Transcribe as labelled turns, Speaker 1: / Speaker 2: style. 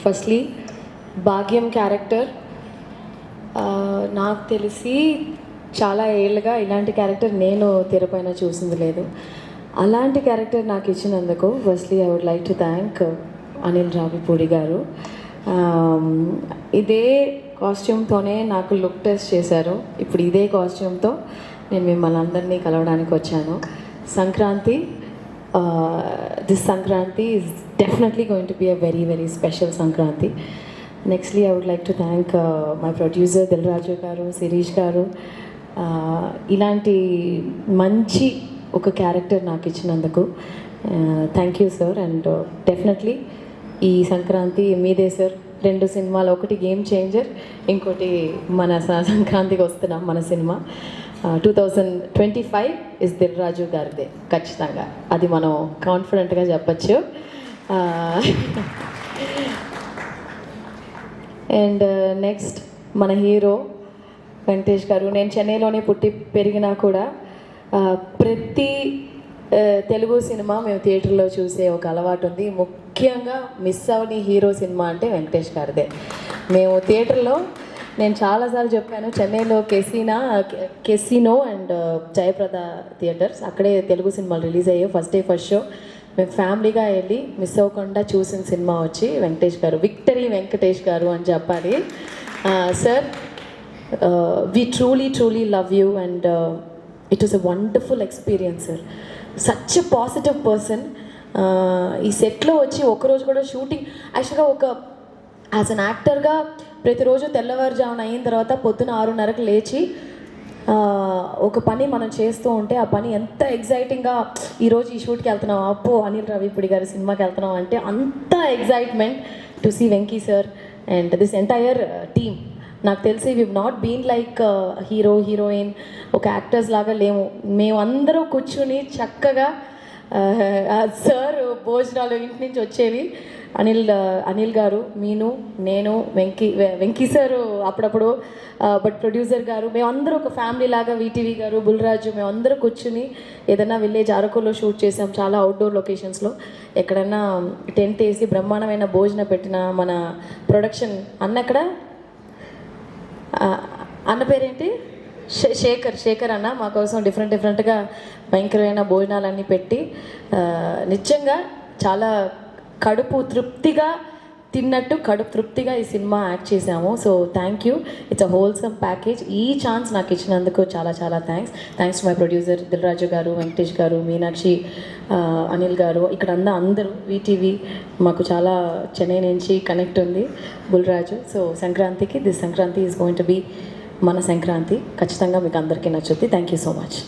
Speaker 1: Firstly భాగ్యం character నాకు తెలిసి చాలా ఏళ్ళుగా ఇలాంటి క్యారెక్టర్ నేను తెరపైన చూసింది లేదు. అలాంటి క్యారెక్టర్ నాకు ఇచ్చినందుకు firstly I would like to thank Anil Ravipudi garu. ఇదే కాస్ట్యూమ్తోనే నాకు లుక్ టెస్ట్ చేశారు. ఇప్పుడు ఇదే కాస్ట్యూమ్తో నేను మిమ్మల్ని అందరినీ కలవడానికి వచ్చాను. Sankranti, this Sankranti is definitely going to be a very very special Sankranti. Nextly I would like to thank my producer Dil Raju garu, Shirish garu. ఇలాంటి మంచి ఒక క్యారెక్టర్ నాకు ఇచ్చినందుకు thank you sir. And definitely ఈ సంక్రాంతి మీదే సార్. 2 సినిమాలు, ఒకటి గేమ్ చేంజర్, ఇంకోటి మన సంక్రాంతికి వస్తున్నాం మన సినిమా. 2025 ఇస్ దిల్రాజు గారిదే ఖచ్చితంగా, అది మనం కాన్ఫిడెంట్గా చెప్పచ్చు. అండ్ నెక్స్ట్ మన హీరో వెంకటేష్ గారు. నేను చెన్నైలోనే పుట్టి పెరిగినా కూడా ప్రతి తెలుగు సినిమా మేము థియేటర్లో చూసే ఒక అలవాటు ఉంది. ముఖ్యంగా మిస్ అవని హీరో సినిమా అంటే వెంకటేష్ గారిదే. మేము థియేటర్లో, నేను చాలాసార్లు చెప్పాను, చెన్నైలో కెసినో అండ్ జయప్రద థియేటర్స్, అక్కడే తెలుగు సినిమాలు రిలీజ్ అయ్యాయి. ఫస్ట్ డే ఫస్ట్ షో మేము ఫ్యామిలీగా వెళ్ళి మిస్ అవ్వకుండా చూసిన సినిమా వచ్చి వెంకటేష్ గారు. విక్టరీ వెంకటేష్ గారు అని చెప్పాలి. Sir, we truly love you and it was a wonderful experience, sir. Such a positive person. ఈ సెట్లో వచ్చి ఒకరోజు కూడా షూటింగ్, యాక్చువల్గా ఒక యాజ్ అన్ యాక్టర్గా ప్రతిరోజు తెల్లవారుజామున అయిన తర్వాత పొద్దున 6:30కి లేచి ఒక పని మనం చేస్తూ ఉంటే ఆ పని ఎంత ఎగ్జైటింగ్గా, ఈరోజు ఈ షూట్కి వెళ్తున్నాం, అప్పో అనిల్ రావిపూడి గారి సినిమాకి వెళ్తున్నాం అంటే అంత excitement to see Venky sir and this entire team. నాకు తెలిసి we not been like hero heroine, ఒక యాక్టర్స్ లాగా లేము. మేమందరూ కూర్చుని చక్కగా సార్ భోజనాలు ఇంటి నుంచి వచ్చేవి. అనిల్ గారు, నేను వెంకీ సార్ అప్పుడప్పుడు, బట్ ప్రొడ్యూసర్ గారు, మేమందరూ ఒక ఫ్యామిలీ లాగా, వీటీవీ గారు, బుల్రాజు, మేమందరూ కూర్చుని ఏదైనా విలేజ్ అరకులో షూట్ చేసాం, చాలా అవుట్డోర్ లొకేషన్స్లో. ఎక్కడైనా టెంట్ వేసి బ్రహ్మాండమైన భోజనం పెట్టిన మన ప్రొడక్షన్ అన్న పేరేంటి, శేఖర్ అన్న మా కోసం డిఫరెంట్గా భయంకరమైన భోజనాలన్నీ పెట్టి నిజంగా చాలా కడుపు తృప్తిగా తిన్నట్టు కడుపు తృప్తిగా ఈ సినిమా యాక్ట్ చేశాము. So thank you, it's a wholesome package. ఈ ఛాన్స్ నాకు ఇచ్చినందుకు చాలా thanks to my producer Dil Raju గారు, వెంకటేష్ గారు, మీనాక్షి, అనిల్ గారు, ఇక్కడ అందరూ వీటీవీ మాకు చాలా చెన్నై నుంచి కనెక్ట్ ఉంది, బుల్రాజు. సో సంక్రాంతికి, this Sankranti is going to be మన సంక్రాంతి. ఖచ్చితంగా మీకు అందరికీ నచ్చుద్ది. Thank you so much.